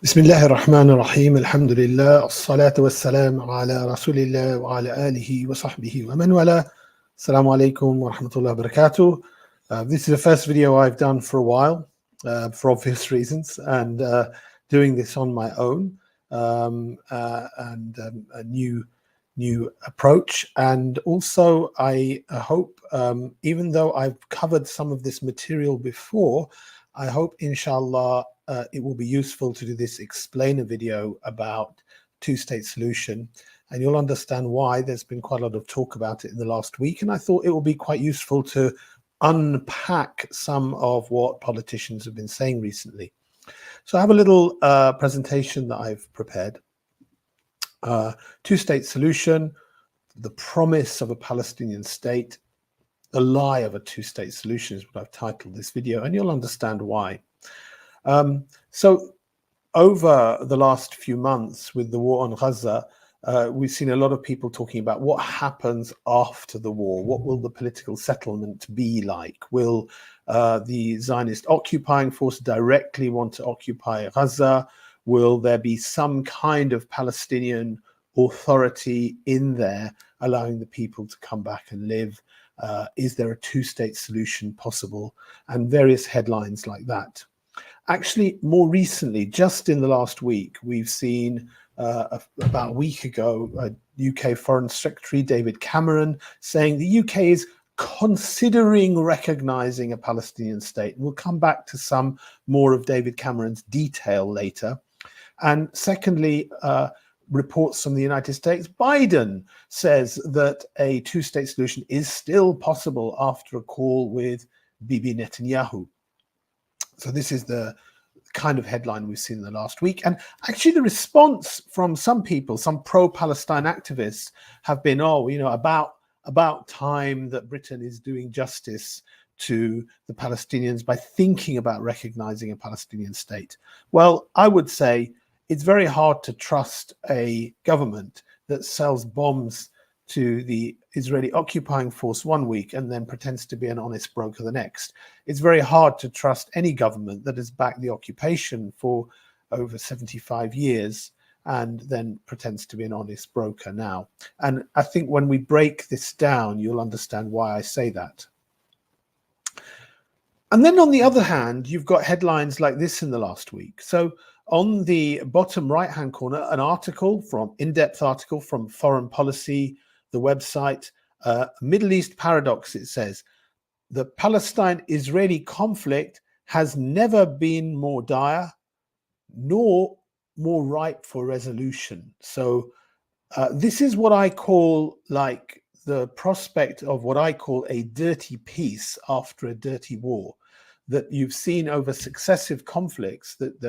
بسم الله الرحمن الرحيم الحمد لله الصلاة والسلام على رسول الله وعلى آله وصحبه ومن والاه. Assalamu alaikum wa rahmatullahi wa barakatuh. This is the first video I've done for a while, for obvious reasons, and doing this on my own, and a new approach. And also, I hope, even though I've covered some of this material before, I hope, inshallah, it will be useful to do this explainer video about two-state solution, and you'll understand why. There's been quite a lot of talk about it in the last week, and I thought it will be quite useful to unpack some of what politicians have been saying recently. So I have a little presentation that I've prepared. Two-state solution, the promise of a Palestinian state, the lie of a two-state solution is what I've titled this video, and you'll understand why. So over the last few months with the war on Gaza, we've seen a lot of people talking about what happens after the war. What will the political settlement be like? Will the Zionist occupying force directly want to occupy Gaza? Will there be some kind of Palestinian authority in there allowing the people to come back and live? Is there a two-state solution possible? And various headlines like that. Actually, more recently, just in the last week, we've seen about a week ago, UK Foreign Secretary David Cameron saying the UK is considering recognizing a Palestinian state. We'll come back to some more of David Cameron's detail later. And secondly, reports from the United States, Biden says that a two-state solution is still possible after a call with Bibi Netanyahu. So this is the kind of headline we've seen in the last week. And actually the response from some people, some pro-Palestine activists have been, about time that Britain is doing justice to the Palestinians by thinking about recognizing a Palestinian state. Well, I would say it's very hard to trust a government that sells bombs to the Israeli occupying force one week and then pretends to be an honest broker the next. It's very hard to trust any government that has backed the occupation for over 75 years and then pretends to be an honest broker now. And I think when we break this down, you'll understand why I say that. And then on the other hand, you've got headlines like this in the last week. So on the bottom right-hand corner, an article in-depth article from Foreign Policy, the website, Middle East Paradox, it says, the Palestine-Israeli conflict has never been more dire nor more ripe for resolution. So this is what I call like the prospect of what I call a dirty peace after a dirty war that you've seen over successive conflicts, that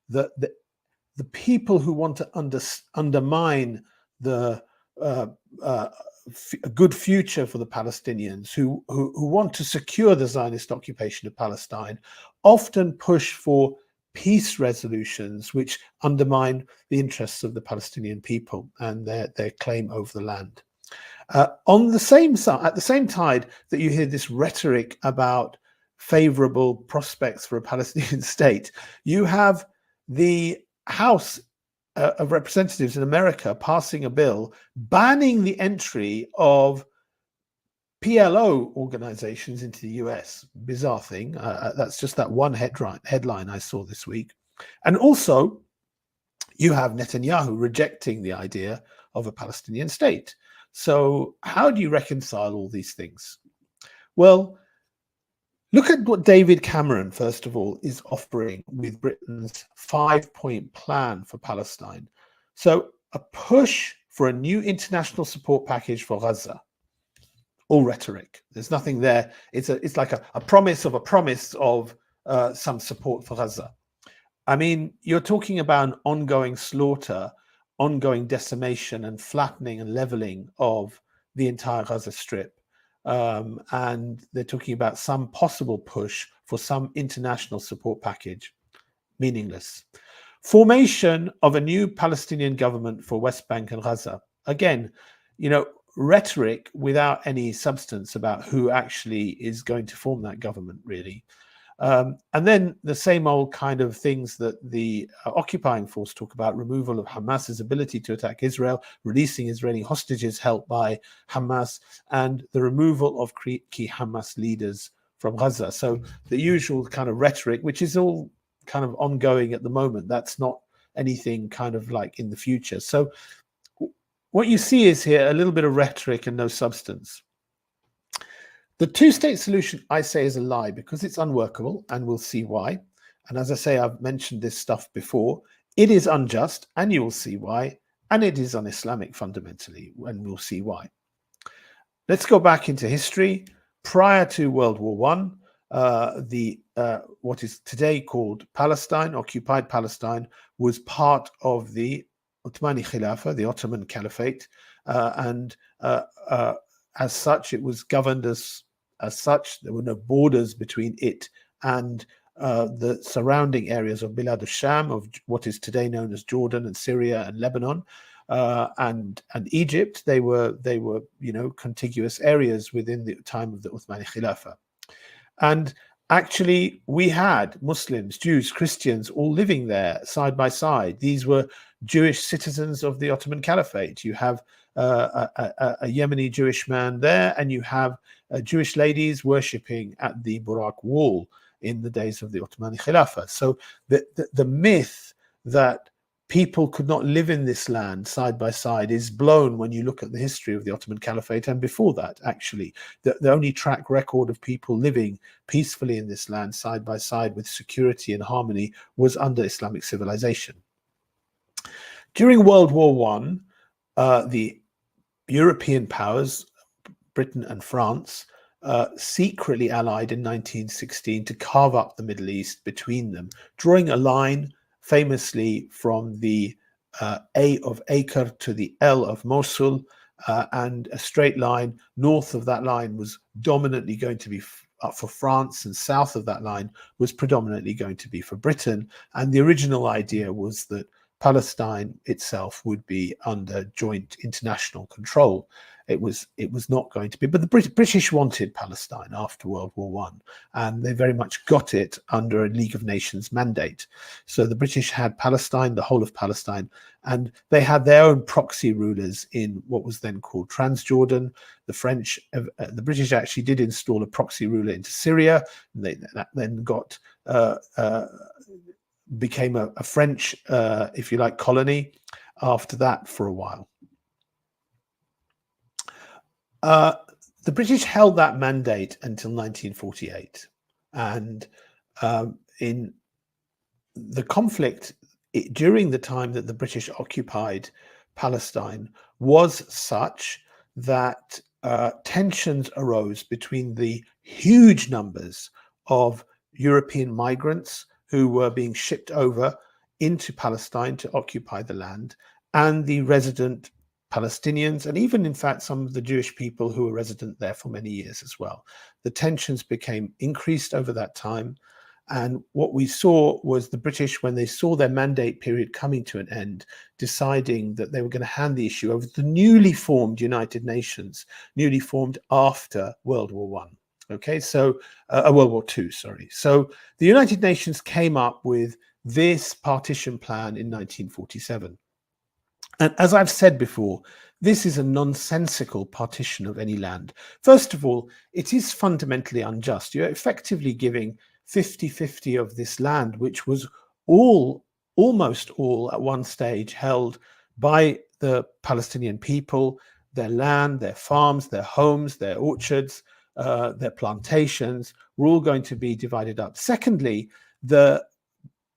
the people who want to undermine a good future for the Palestinians, who want to secure the Zionist occupation of Palestine, often push for peace resolutions which undermine the interests of the Palestinian people and their claim over the land. On the same side, at the same tide that you hear this rhetoric about favorable prospects for a Palestinian state, you have the House of Representatives in America passing a bill banning the entry of PLO organizations into the US. Bizarre thing. That's just that one headline I saw this week. And also, you have Netanyahu rejecting the idea of a Palestinian state. So how do you reconcile all these things? Well, look at what David Cameron, first of all, is offering with Britain's 5-point plan for Palestine. So a push for a new international support package for Gaza. All rhetoric. There's nothing there. It's like a promise of some support for Gaza. I mean, you're talking about an ongoing slaughter, ongoing decimation and flattening and leveling of the entire Gaza Strip. And they're talking about some possible push for some international support package. Meaningless. Formation of a new Palestinian government for West Bank and Gaza. Again, rhetoric without any substance about who actually is going to form that government, really. And then the same old kind of things that the occupying force talk about: removal of Hamas's ability to attack Israel, releasing Israeli hostages held by Hamas, and the removal of key Hamas leaders from Gaza. So the usual kind of rhetoric, which is all kind of ongoing at the moment. That's not anything kind of like in the future. So what you see is here a little bit of rhetoric and no substance. The two-state solution, I say, is a lie because it's unworkable, and we'll see why. And as I say, I've mentioned this stuff before. It is unjust, and you will see why. And it is un-Islamic fundamentally, and we'll see why. Let's go back into history. Prior to World War I, what is today called Palestine, occupied Palestine, was part of the Ottomani Khilafah, the Ottoman Caliphate, and as such, it was governed as such. There were no borders between it and the surrounding areas of Bilad al-Sham, of what is today known as Jordan and Syria and Lebanon, and Egypt. They were contiguous areas within the time of the Uthmani Khilafah. And actually, we had Muslims, Jews, Christians all living there side by side. These were Jewish citizens of the Ottoman Caliphate. You have a Yemeni Jewish man there, and you have Jewish ladies worshipping at the Burak Wall in the days of the Ottoman Khilafah. So the myth that people could not live in this land side by side is blown when you look at the history of the Ottoman Caliphate, and before that, actually. The only track record of people living peacefully in this land side by side with security and harmony was under Islamic civilization. During World War I, the European powers, Britain and France, secretly allied in 1916 to carve up the Middle East between them, drawing a line famously from the A of Acre to the L of Mosul, and a straight line. North of that line was dominantly going to be for France, and south of that line was predominantly going to be for Britain. And the original idea was that Palestine itself would be under joint international control. It was not going to be, but the British wanted Palestine after World War I, and they very much got it under a League of Nations mandate. So the British had Palestine, the whole of Palestine, and they had their own proxy rulers in what was then called Transjordan. The British actually did install a proxy ruler into Syria. That then became a French, if you like, colony after that for a while. The British held that mandate until 1948, and in the conflict during the time that the British occupied Palestine was such that tensions arose between the huge numbers of European migrants who were being shipped over into Palestine to occupy the land, and the resident Palestinians, and even, in fact, some of the Jewish people who were resident there for many years as well. The tensions became increased over that time. And what we saw was the British, when they saw their mandate period coming to an end, deciding that they were going to hand the issue over to the newly formed United Nations, newly formed after World War I. Okay, so World War II, sorry. So the United Nations came up with this partition plan in 1947. And as I've said before, this is a nonsensical partition of any land. First of all, it is fundamentally unjust. You're effectively giving 50-50 of this land, which was almost all at one stage held by the Palestinian people, their land, their farms, their homes, their orchards, their plantations, were all going to be divided up. Secondly, the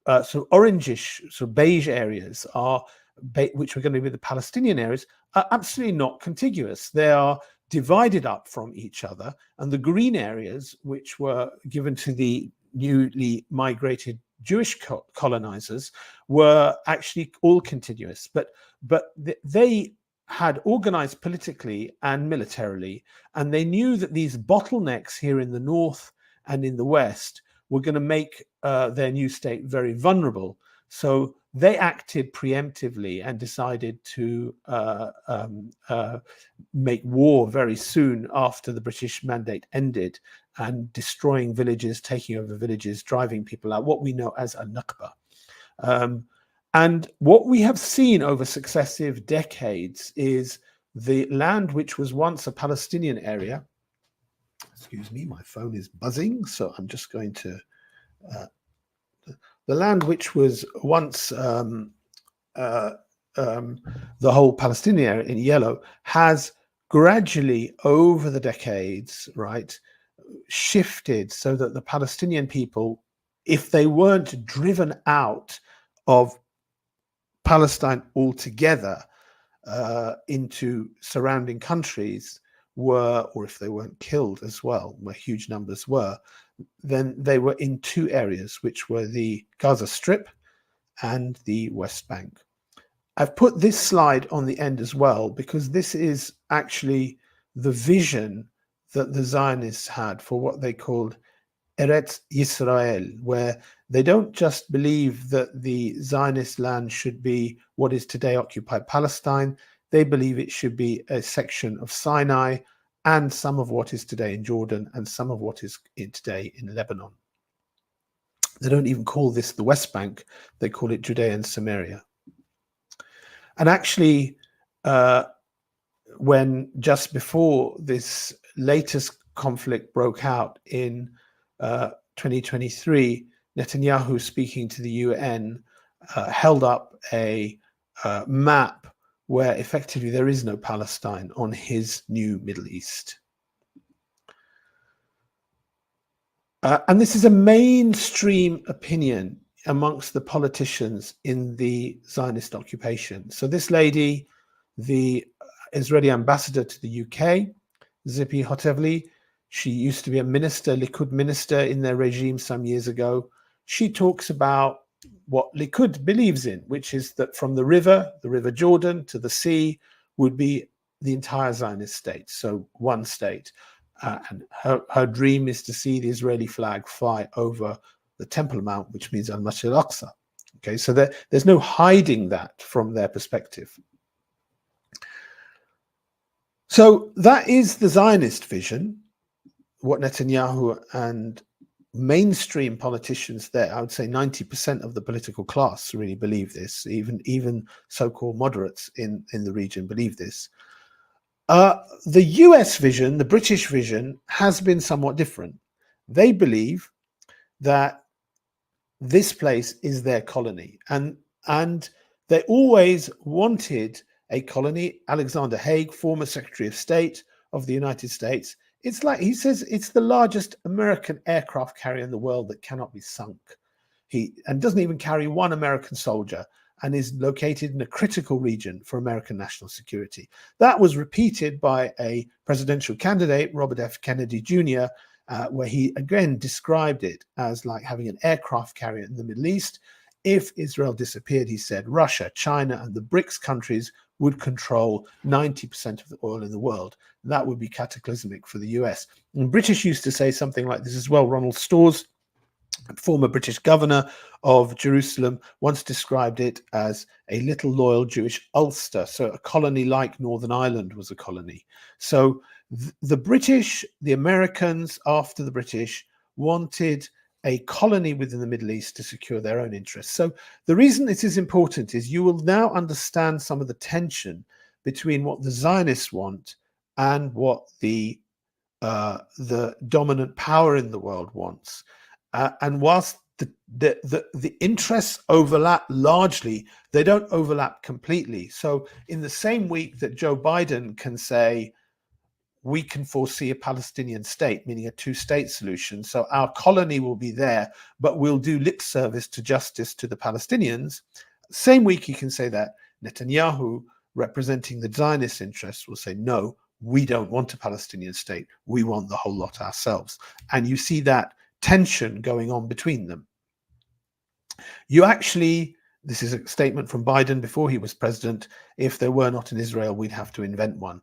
sort of orangish, sort of beige areas which were going to be the Palestinian areas, are absolutely not contiguous. They are divided up from each other, and the green areas, which were given to the newly migrated Jewish colonizers, were actually all contiguous. But they had organized politically and militarily, and they knew that these bottlenecks here in the north and in the west were going to make their new state very vulnerable. So they acted preemptively and decided to make war very soon after the British mandate ended. and destroying villages, taking over villages, driving people out, what we know as a Nakba. And what we have seen over successive decades is the land which was once a Palestinian area. Excuse me, my phone is buzzing, so I'm just going to... the land which was once the whole Palestinian area in yellow has gradually over the decades, right, shifted so that the Palestinian people, if they weren't driven out of Palestine altogether into surrounding countries, were, or if they weren't killed as well, where huge numbers were, then they were in two areas, which were the Gaza Strip and the West Bank. I've put this slide on the end as well, because this is actually the vision that the Zionists had for what they called Eretz Yisrael, where they don't just believe that the Zionist land should be what is today occupied Palestine. They believe it should be a section of Sinai and some of what is today in Jordan and some of what is today in Lebanon. They don't even call this the West Bank. They call it Judea and Samaria. And actually, when just before this latest conflict broke out in 2023, Netanyahu, speaking to the UN, held up a map where effectively there is no Palestine on his new Middle East. And this is a mainstream opinion amongst the politicians in the Zionist occupation. So this lady, the Israeli ambassador to the UK, Zippy Hotevli, she used to be a minister, Likud minister in their regime some years ago. She talks about what Likud believes in, which is that from the river Jordan to the sea would be the entire Zionist state, so one state. And her dream is to see the Israeli flag fly over the Temple Mount, which means Al-Masjid al-Aqsa. Okay, so there's no hiding that from their perspective. So that is the Zionist vision, what Netanyahu and mainstream politicians there, I would say 90% of the political class really believe this, even so-called moderates in the region believe this. The US vision, the British vision, has been somewhat different. They believe that this place is their colony, and they always wanted a colony. Alexander Haig, former Secretary of State of the United States, it's like, he says, it's the largest American aircraft carrier in the world that cannot be sunk. And doesn't even carry one American soldier, and is located in a critical region for American national security. That was repeated by a presidential candidate, Robert F. Kennedy Jr., where he again described it as like having an aircraft carrier in the Middle East. If Israel disappeared, he said, Russia, China, and the BRICS countries would control 90% of the oil in the world. That would be cataclysmic for the US. And British used to say something like this as well. Ronald Storrs, former British governor of Jerusalem, once described it as a little loyal Jewish Ulster. So a colony like Northern Ireland was a colony. So the British, the Americans after the British, wanted a colony within the Middle East to secure their own interests. So the reason this is important is you will now understand some of the tension between what the Zionists want and what the dominant power in the world wants. And whilst the interests overlap largely, they don't overlap completely. So in the same week that Joe Biden can say, we can foresee a Palestinian state, meaning a two-state solution, so our colony will be there, but we'll do lip service to justice to the Palestinians. Same week he can say that, Netanyahu, representing the Zionist interests, will say, no, we don't want a Palestinian state. We want the whole lot ourselves. And you see that tension going on between them. You actually, this is a statement from Biden before he was president, if there were not an Israel, we'd have to invent one.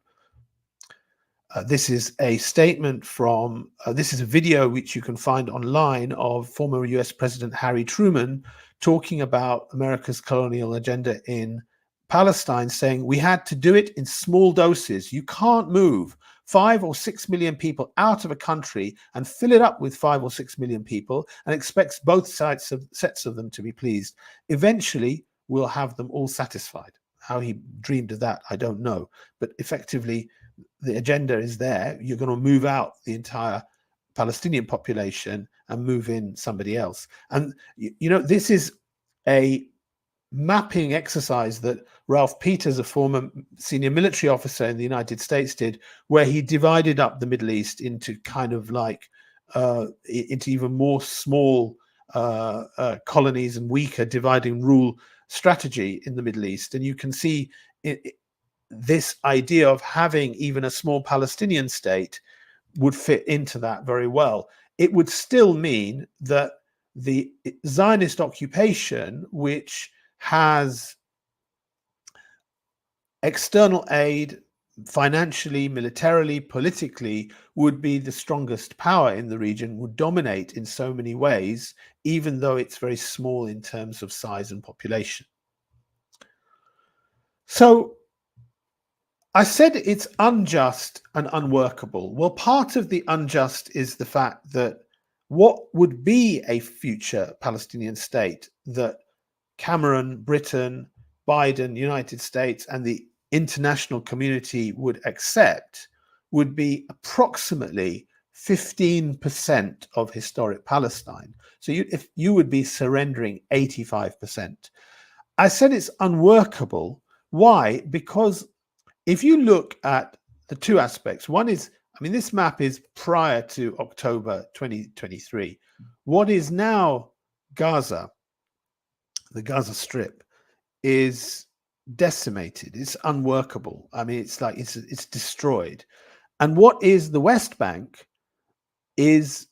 This is a statement from, this is a video which you can find online of former US President Harry Truman talking about America's colonial agenda in Palestine, saying we had to do it in small doses. You can't move 5 or 6 million people out of a country and fill it up with 5 or 6 million people and expects both sets of them to be pleased, eventually we'll have them all satisfied. How he dreamed of that, I don't know. But effectively, the agenda is there. You're going to move out the entire Palestinian population and move in somebody else. And, this is a mapping exercise that Ralph Peters, a former senior military officer in the United States, did, where he divided up the Middle East into kind of like into even more small colonies and weaker dividing rule strategy in the Middle East. And you can see this idea of having even a small Palestinian state would fit into that very well. It would still mean that the Zionist occupation, which has external aid, financially, militarily, politically, would be the strongest power in the region, would dominate in so many ways, even though it's very small in terms of size and population. So I said it's unjust and unworkable. Well, part of the unjust is the fact that what would be a future Palestinian state that Cameron, Britain, Biden, United States, and the international community would accept would be approximately 15% of historic Palestine. So if you would be surrendering 85%. I said it's unworkable. Why? Because if you look at the two aspects, one is, this map is prior to October 2023. What is now Gaza, the Gaza Strip, is decimated. It's unworkable. It's like it's destroyed. And what is the West Bank is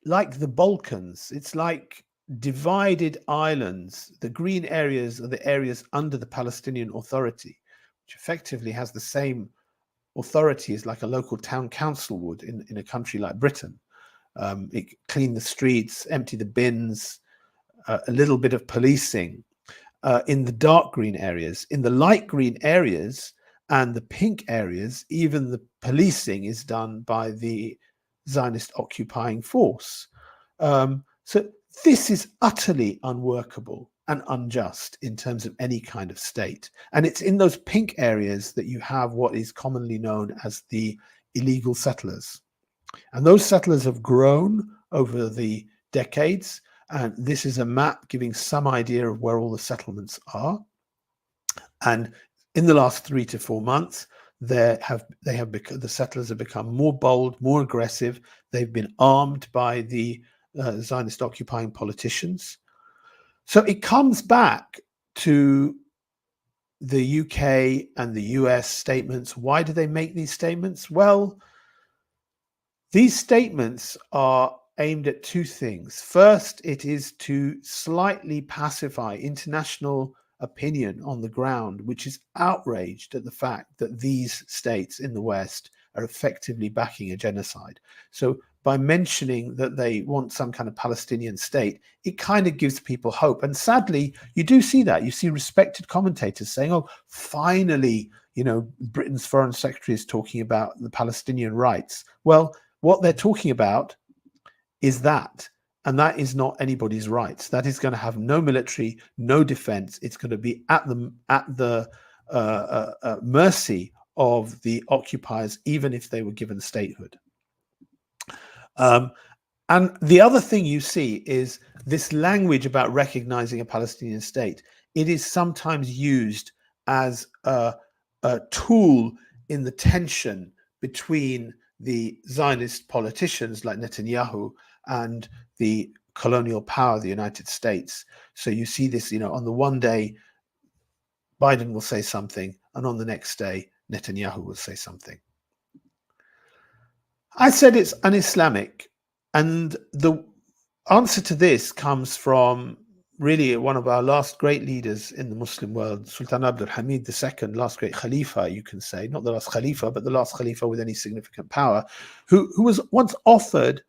like the Balkans. It's like divided islands. The green areas are the areas under the Palestinian Authority, which effectively has the same authority as like a local town council would in a country like Britain. It clean the streets, empty the bins, a little bit of policing in the dark green areas. In the light green areas and the pink areas, even the policing is done by the Zionist occupying force. So this is utterly unworkable and unjust in terms of any kind of state. And it's in those pink areas that you have what is commonly known as the illegal settlers. And those settlers have grown over the decades. And this is a map giving some idea of where all the settlements are. And in the last 3 to 4 months, the settlers have become more bold, more aggressive. They've been armed by the Zionist occupying politicians. So it comes back to the UK and the US statements. Why do they make these statements? Well, these statements are aimed at two things. First, it is to slightly pacify international opinion on the ground, which is outraged at the fact that these states in the West are effectively backing a genocide. So by mentioning that they want some kind of Palestinian state, it kind of gives people hope. And sadly, you do see that. You see respected commentators saying, oh, finally, Britain's foreign secretary is talking about the Palestinian rights. Well, what they're talking about is that, and that is not anybody's rights. That is going to have no military, no defense. It's going to be at the mercy of the occupiers, even if they were given statehood. And the other thing you see is this language about recognizing a Palestinian state. It is sometimes used as a tool in the tension between the Zionist politicians like Netanyahu and the colonial power of the United States. So you see this, on the one day, Biden will say something, and on the next day, Netanyahu will say something. I said it's un-Islamic, and the answer to this comes from really one of our last great leaders in the Muslim world, Sultan Abdul Hamid II, last great Khalifa, you can say, not the last Khalifa, but the last Khalifa with any significant power, who was once offered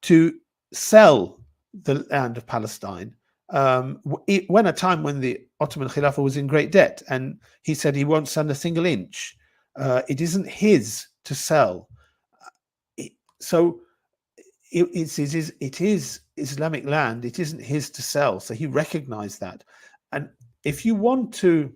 to sell the land of Palestine when a time when the Ottoman Khilafah was in great debt, and he said he won't send a single inch. It isn't his to sell. So it is Islamic land. It isn't his to sell. So he recognized that. And if you want to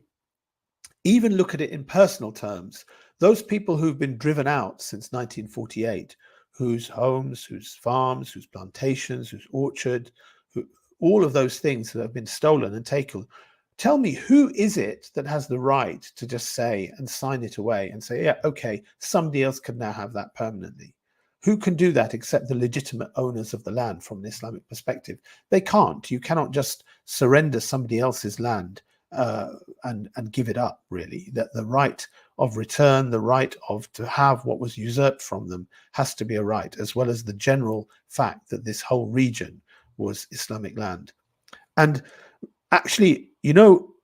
even look at it in personal terms, those people who've been driven out since 1948, whose homes, whose farms, whose plantations, whose orchard, all of those things that have been stolen and taken, tell me, who is it that has the right to just say and sign it away and say, yeah, okay, somebody else can now have that permanently? Who can do that except the legitimate owners of the land from an Islamic perspective? They can't. You cannot just surrender somebody else's land and give it up, really. That the right of return, the right of to have what was usurped from them, has to be a right, as well as the general fact that this whole region was Islamic land. And actually, you know,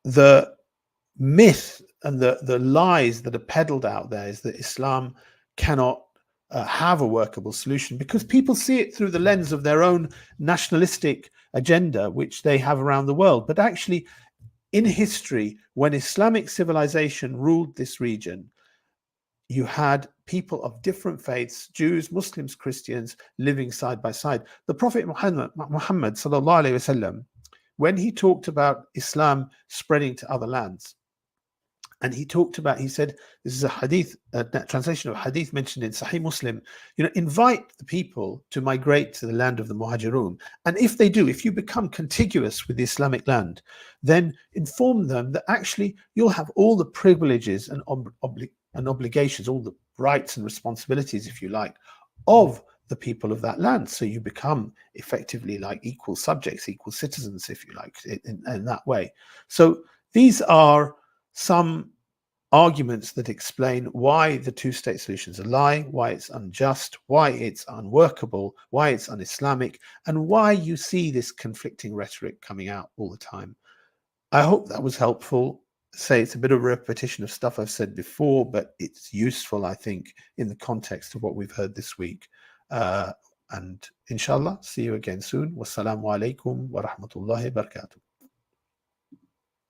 the myth and the lies that are peddled out there is that Islam cannot have a workable solution because people see it through the lens of their own nationalistic agenda, which they have around the world. But actually, in history, when Islamic civilization ruled this region, you had people of different faiths, Jews, Muslims, Christians, living side by side. The Prophet Muhammad sallallahu alaihi wasallam, when he talked about Islam spreading to other lands, and he said, this is a hadith, a translation of hadith mentioned in Sahih Muslim, invite the people to migrate to the land of the Muhajirun. And if they do, if you become contiguous with the Islamic land, then inform them that actually you'll have all the privileges and obligations, all the rights and responsibilities, if you like, of the people of that land. So you become effectively like equal subjects, equal citizens, if you like, in that way. So these are some arguments that explain why the two-state solution is a lie, why it's unjust, why it's unworkable, why it's un-Islamic, and why you see this conflicting rhetoric coming out all the time. I hope that was helpful. Say it's a bit of a repetition of stuff I've said before, but it's useful, I think, in the context of what we've heard this week. And inshallah, see you again soon. Wassalamu alaikum wa rahmatullahi wa barakatuh.